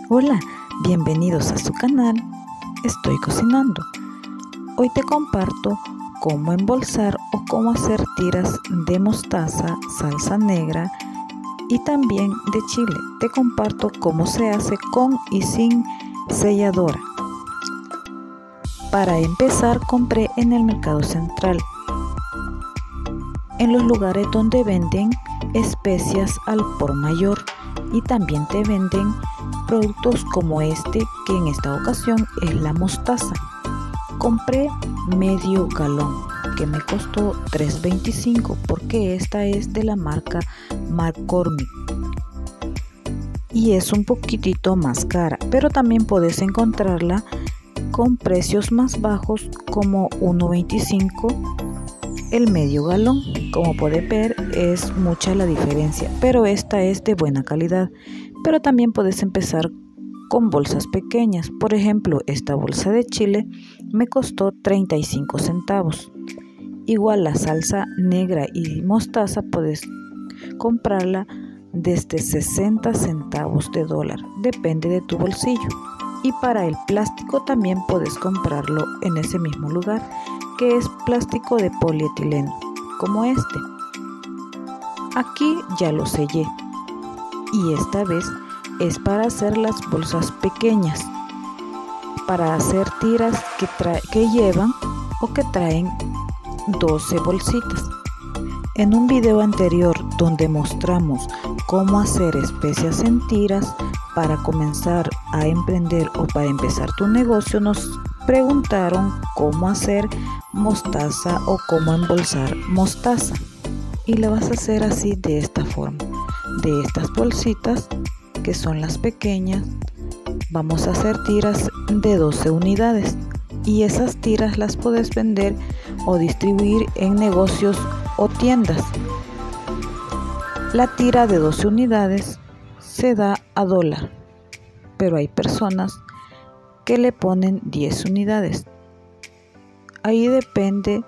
Hola, bienvenidos a su canal. Estoy cocinando. Hoy te comparto cómo embolsar o cómo hacer tiras de mostaza, salsa negra y también de chile. Te comparto cómo se hace con y sin selladora. Para empezar, compré en el Mercado Central, en los lugares donde venden especias al por mayor, y también te venden productos como este, que en esta ocasión es la mostaza. Compré medio galón, que me costó $3.25, porque esta es de la marca McCormick y es un poquitito más cara, pero también puedes encontrarla con precios más bajos, como $1.25 el medio galón. Como puedes ver, es mucha la diferencia, pero esta es de buena calidad. Pero también puedes empezar con bolsas pequeñas. Por ejemplo, esta bolsa de chile me costó 35 centavos. Igual la salsa negra y mostaza puedes comprarla desde 60 centavos de dólar, depende de tu bolsillo. Y para el plástico también puedes comprarlo en ese mismo lugar, que es plástico de polietileno, como este. Aquí ya lo sellé, y esta vez es para hacer las bolsas pequeñas, para hacer tiras que llevan o que traen 12 bolsitas. En un video anterior donde mostramos cómo hacer especias en tiras para comenzar a emprender o para empezar tu negocio, nos preguntaron cómo hacer mostaza o cómo embolsar mostaza, y la vas a hacer así, de esta forma. De estas bolsitas, que son las pequeñas, vamos a hacer tiras de 12 unidades, y esas tiras las puedes vender o distribuir en negocios o tiendas. La tira de 12 unidades se da a $1, pero hay personas que le ponen 10 unidades. Ahí depende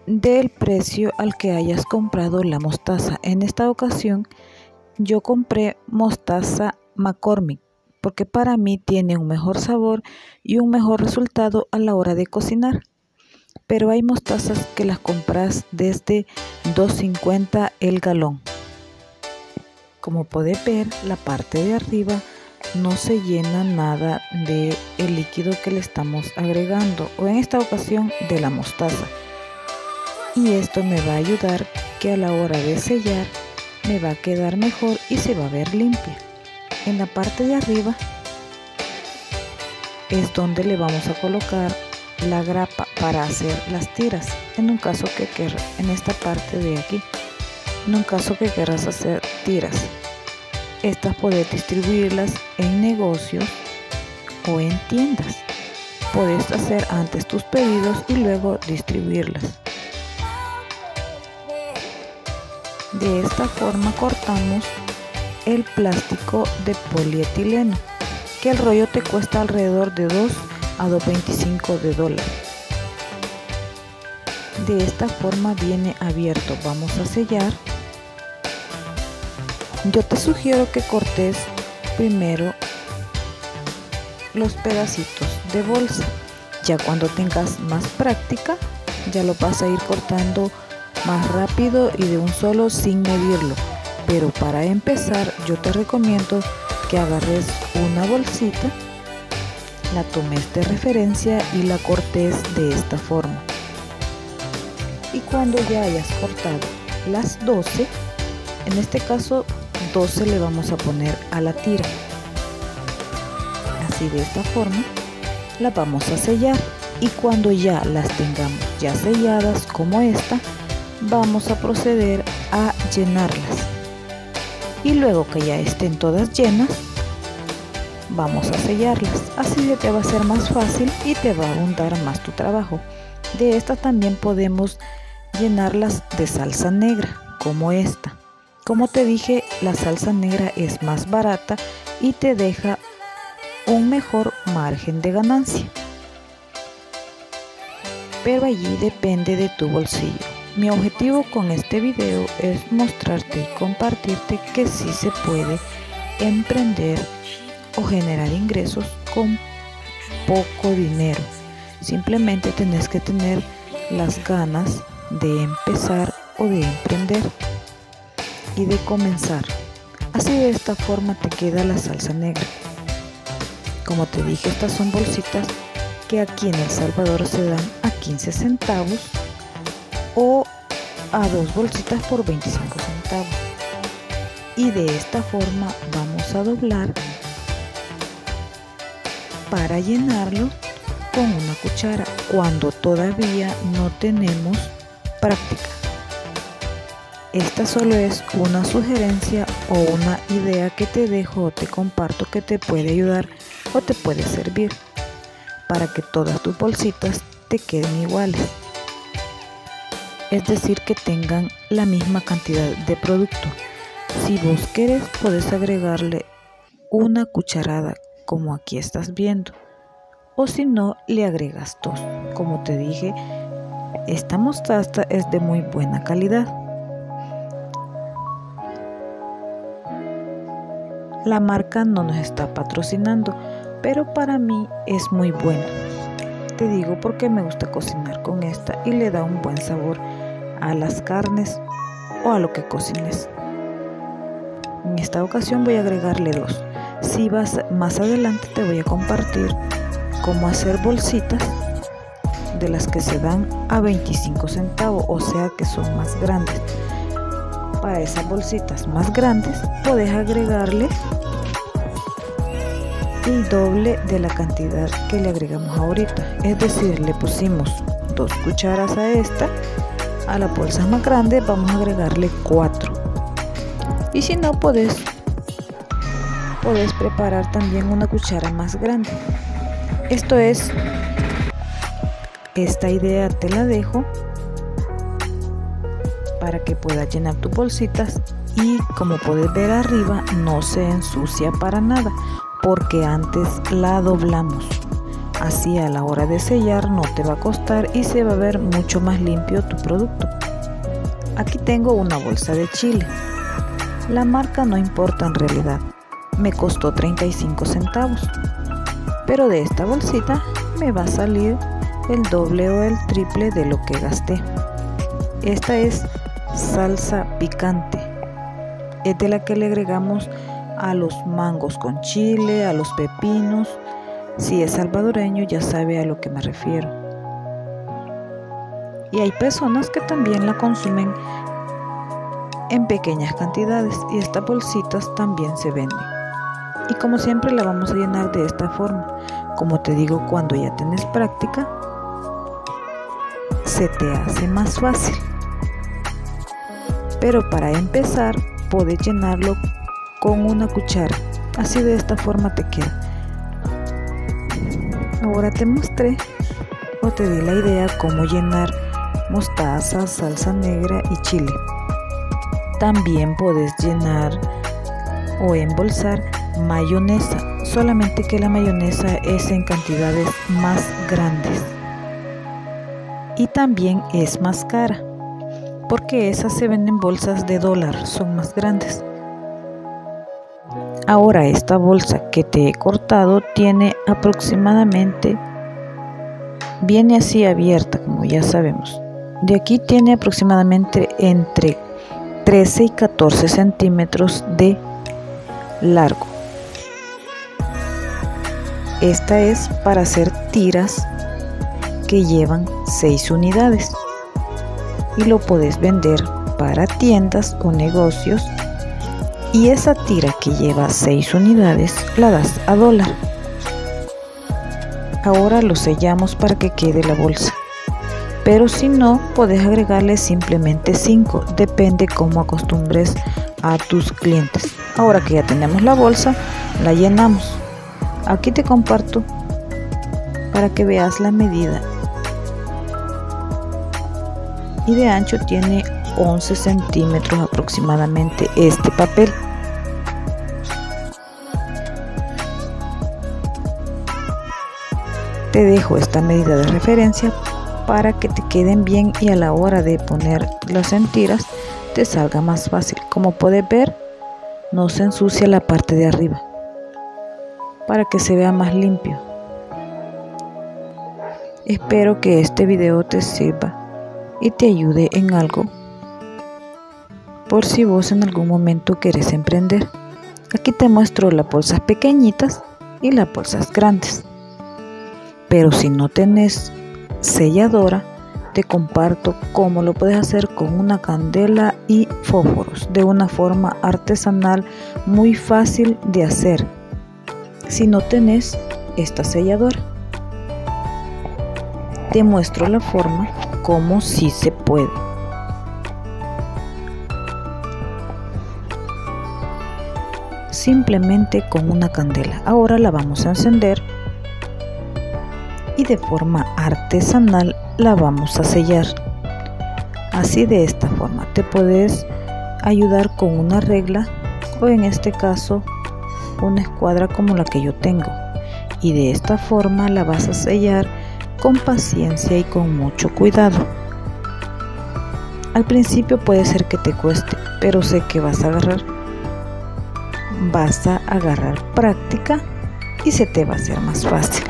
del precio al que hayas comprado la mostaza. En esta ocasión yo compré mostaza McCormick, porque para mí tiene un mejor sabor y un mejor resultado a la hora de cocinar. Pero hay mostazas que las compras desde $2.50 el galón. Como puedes ver, la parte de arriba no se llena nada de el líquido que le estamos agregando, o en esta ocasión de la mostaza. Y esto me va a ayudar que a la hora de sellar me va a quedar mejor y se va a ver limpia. En la parte de arriba es donde le vamos a colocar la grapa para hacer las tiras. En un caso que quieras, en esta parte de aquí, en un caso que quieras hacer tiras, estas puedes distribuirlas en negocios o en tiendas. Puedes hacer antes tus pedidos y luego distribuirlas. De esta forma cortamos el plástico de polietileno, que el rollo te cuesta alrededor de $2 a $2.25 de dólar. De esta forma viene abierto. Vamos a sellar. Yo te sugiero que cortes primero los pedacitos de bolsa. Ya cuando tengas más práctica, ya lo vas a ir cortando más rápido y de un solo, sin medirlo. Pero para empezar, yo te recomiendo que agarres una bolsita, la tomes de referencia y la cortes de esta forma. Y cuando ya hayas cortado las 12, en este caso 12 le vamos a poner a la tira. Así, de esta forma la vamos a sellar, y cuando ya las tengamos ya selladas como esta, vamos a proceder a llenarlas. Y luego que ya estén todas llenas, vamos a sellarlas. Así te va a ser más fácil y te va a abundar más tu trabajo. De estas también podemos llenarlas de salsa negra, como esta. Como te dije, la salsa negra es más barata y te deja un mejor margen de ganancia, pero allí depende de tu bolsillo. Mi objetivo con este video es mostrarte y compartirte que sí se puede emprender o generar ingresos con poco dinero. Simplemente tenés que tener las ganas de empezar o de emprender y de comenzar. Así de esta forma te queda la salsa negra. Como te dije, estas son bolsitas que aquí en El Salvador se dan a 15 centavos o a 2 bolsitas por 25 centavos. Y de esta forma vamos a doblar para llenarlo con una cuchara cuando todavía no tenemos práctica. Esta solo es una sugerencia o una idea que te dejo o te comparto que te puede ayudar o te puede servir para que todas tus bolsitas te queden iguales. Es decir, que tengan la misma cantidad de producto. Si vos querés, podés agregarle una cucharada como aquí estás viendo, o si no, le agregas 2. Como te dije, esta mostaza es de muy buena calidad. La marca no nos está patrocinando, pero para mí es muy buena. Te digo porque me gusta cocinar con esta y le da un buen sabor a las carnes o a lo que cocines. En esta ocasión voy a agregarle 2. Si vas más adelante te voy a compartir cómo hacer bolsitas de las que se dan a 25 centavos, o sea que son más grandes. Para esas bolsitas más grandes puedes agregarle el doble de la cantidad que le agregamos ahorita. Es decir, le pusimos 2 cucharas a esta. A las bolsas más grandes vamos a agregarle 4. Y si no, puedes preparar también una cuchara más grande. Esta idea te la dejo para que puedas llenar tus bolsitas, y como puedes ver arriba no se ensucia para nada porque antes la doblamos. Así a la hora de sellar no te va a costar y se va a ver mucho más limpio tu producto. Aquí tengo una bolsa de chile. La marca no importa en realidad. Me costó 35 centavos. Pero de esta bolsita me va a salir el doble o el triple de lo que gasté. Esta es salsa picante. Es de la que le agregamos a los mangos con chile, a los pepinos. Si es salvadoreño ya sabe a lo que me refiero. Y hay personas que también la consumen en pequeñas cantidades y estas bolsitas también se venden. Y como siempre la vamos a llenar de esta forma. Como te digo, cuando ya tienes práctica se te hace más fácil. Pero para empezar puedes llenarlo con una cuchara. Así de esta forma te queda. Ahora te mostré o te di la idea cómo llenar mostaza, salsa negra y chile. También puedes llenar o embolsar mayonesa, solamente que la mayonesa es en cantidades más grandes y también es más cara porque esas se venden en bolsas de $1, son más grandes. Ahora esta bolsa que te he cortado tiene aproximadamente, viene así abierta como ya sabemos, de aquí tiene aproximadamente entre 13 y 14 centímetros de largo. Esta es para hacer tiras que llevan 6 unidades y lo puedes vender para tiendas o negocios, y esa tira que lleva 6 unidades la das a $1. Ahora lo sellamos para que quede la bolsa, pero si no puedes agregarle simplemente 5, depende cómo acostumbres a tus clientes. Ahora que ya tenemos la bolsa, la llenamos. Aquí te comparto para que veas la medida, y de ancho tiene 11 centímetros aproximadamente este papel. Te dejo esta medida de referencia para que te queden bien y a la hora de poner las tiras te salga más fácil. Como puedes ver, no se ensucia la parte de arriba, para que se vea más limpio. Espero que este video te sirva y te ayude en algo, por si vos en algún momento querés emprender. Aquí te muestro las bolsas pequeñitas y las bolsas grandes. Pero si no tenés selladora, te comparto cómo lo puedes hacer con una candela y fósforos de una forma artesanal muy fácil de hacer si no tenés esta selladora. Te muestro la forma como sí se puede. Simplemente con una candela. Ahora la vamos a encender y de forma artesanal la vamos a sellar. Así, de esta forma te puedes ayudar con una regla, o en este caso una escuadra como la que yo tengo, y de esta forma la vas a sellar con paciencia y con mucho cuidado. Al principio puede ser que te cueste, pero sé que vas a agarrar práctica y se te va a hacer más fácil.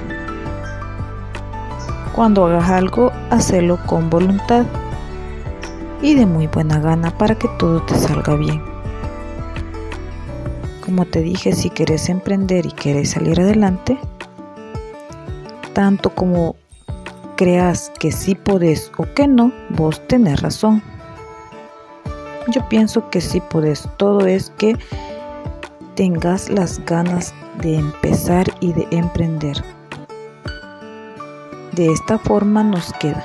Cuando hagas algo, hacelo con voluntad y de muy buena gana para que todo te salga bien. Como te dije, si quieres emprender y quieres salir adelante, tanto como creas que sí podés o que no, vos tenés razón. Yo pienso que sí podés, todo es que tengas las ganas de empezar y de emprender. De esta forma nos queda.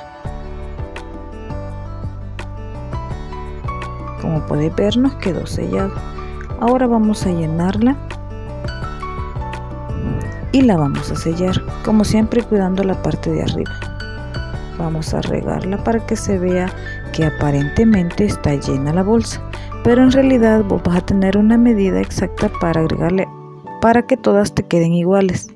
Como puedes ver, nos quedó sellado. Ahora vamos a llenarla y la vamos a sellar, como siempre cuidando la parte de arriba. Vamos a regarla para que se vea que aparentemente está llena la bolsa, pero en realidad vos vas a tener una medida exacta para agregarle, para que todas te queden iguales.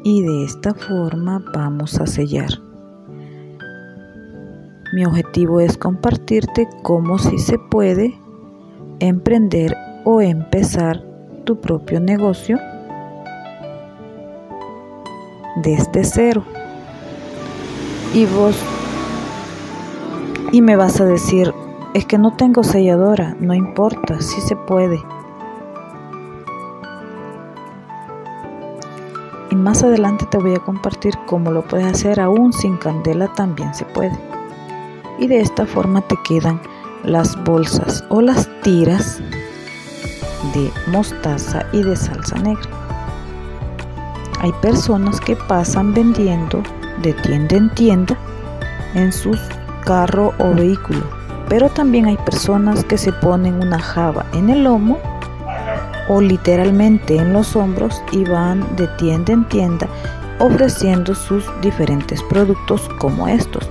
Y de esta forma vamos a sellar. Mi objetivo es compartirte cómo sí se puede emprender o empezar tu propio negocio desde cero. Y me vas a decir, es que no tengo selladora. No importa, sí se puede. Y más adelante te voy a compartir cómo lo puedes hacer aún sin candela, también se puede. Y de esta forma te quedan las bolsas o las tiras de mostaza y de salsa negra. Hay personas que pasan vendiendo de tienda en tienda en sus carro o vehículo, pero también hay personas que se ponen una jaba en el lomo o literalmente en los hombros y van de tienda en tienda ofreciendo sus diferentes productos como estos.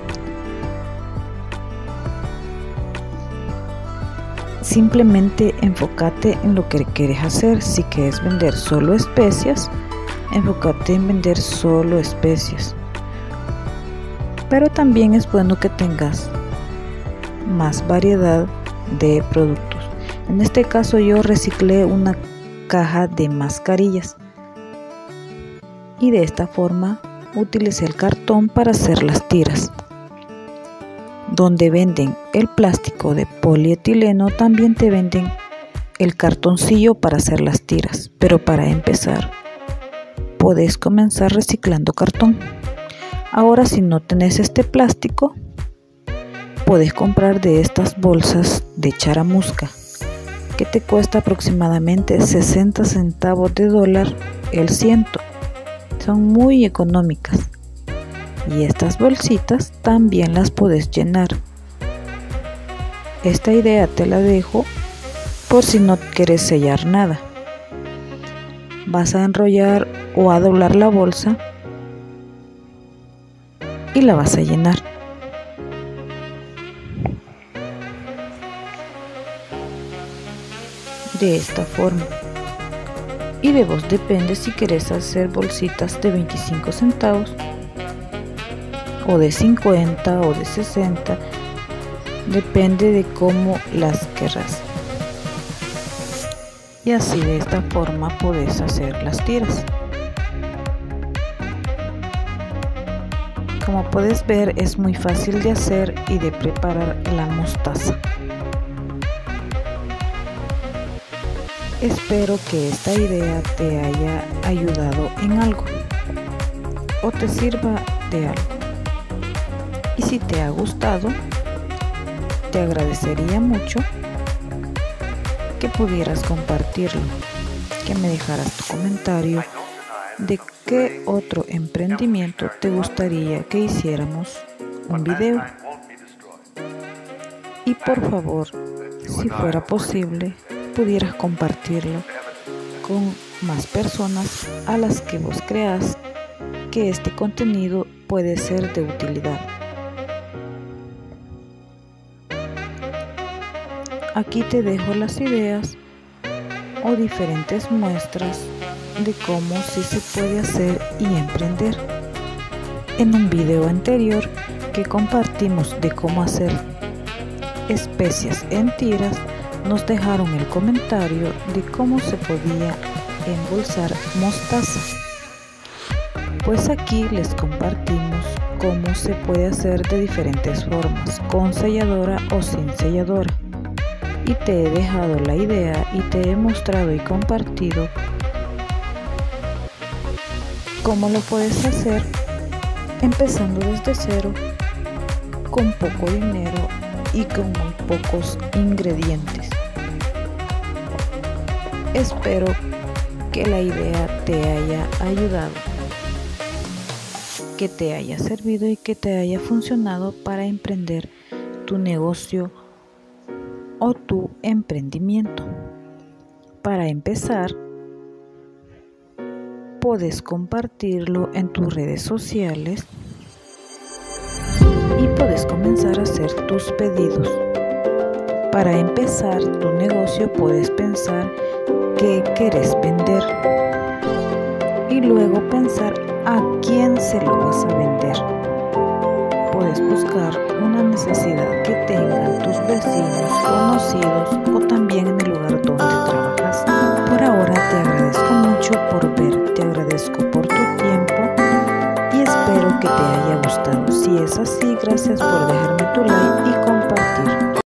Simplemente enfócate en lo que quieres hacer. Si quieres vender solo especias, enfócate en vender solo especias. Pero también es bueno que tengas más variedad de productos. En este caso yo reciclé una caja de mascarillas y de esta forma utilicé el cartón para hacer las tiras. Donde venden el plástico de polietileno, también te venden el cartoncillo para hacer las tiras. Pero para empezar, podés comenzar reciclando cartón. Ahora, si no tenés este plástico, podés comprar de estas bolsas de charamusca, que te cuesta aproximadamente 60 centavos de dólar el ciento. Son muy económicas. Y estas bolsitas también las puedes llenar. Esta idea te la dejo por si no quieres sellar nada. Vas a enrollar o a doblar la bolsa y la vas a llenar. De esta forma. Y de vos depende si quieres hacer bolsitas de 25 centavos o de 50 o de 60. depende de cómo las querrás. Y así de esta forma podés hacer las tiras. Como puedes ver, es muy fácil de hacer y de preparar la mostaza. Espero que esta idea te haya ayudado en algo o te sirva de algo. Y si te ha gustado, te agradecería mucho que pudieras compartirlo, que me dejaras tu comentario de qué otro emprendimiento te gustaría que hiciéramos un video. Y por favor, si fuera posible, pudieras compartirlo con más personas a las que vos creas que este contenido puede ser de utilidad. Aquí te dejo las ideas o diferentes muestras de cómo sí se puede hacer y emprender. En un video anterior que compartimos de cómo hacer especias en tiras, nos dejaron el comentario de cómo se podía embolsar mostaza. Pues aquí les compartimos cómo se puede hacer de diferentes formas, con selladora o sin selladora. Y te he dejado la idea y te he mostrado y compartido cómo lo puedes hacer empezando desde cero, con poco dinero y con muy pocos ingredientes. Espero que la idea te haya ayudado, que te haya servido y que te haya funcionado para emprender tu negocio o tu emprendimiento. Para empezar, puedes compartirlo en tus redes sociales y puedes comenzar a hacer tus pedidos. Para empezar tu negocio puedes pensar qué querés vender y luego pensar a quién se lo vas a vender. Puedes buscar una necesidad que tengan tus vecinos, conocidos o también en el lugar donde trabajas. Por ahora te agradezco mucho por ver, te agradezco por tu tiempo y espero que te haya gustado. Si es así, gracias por dejarme tu like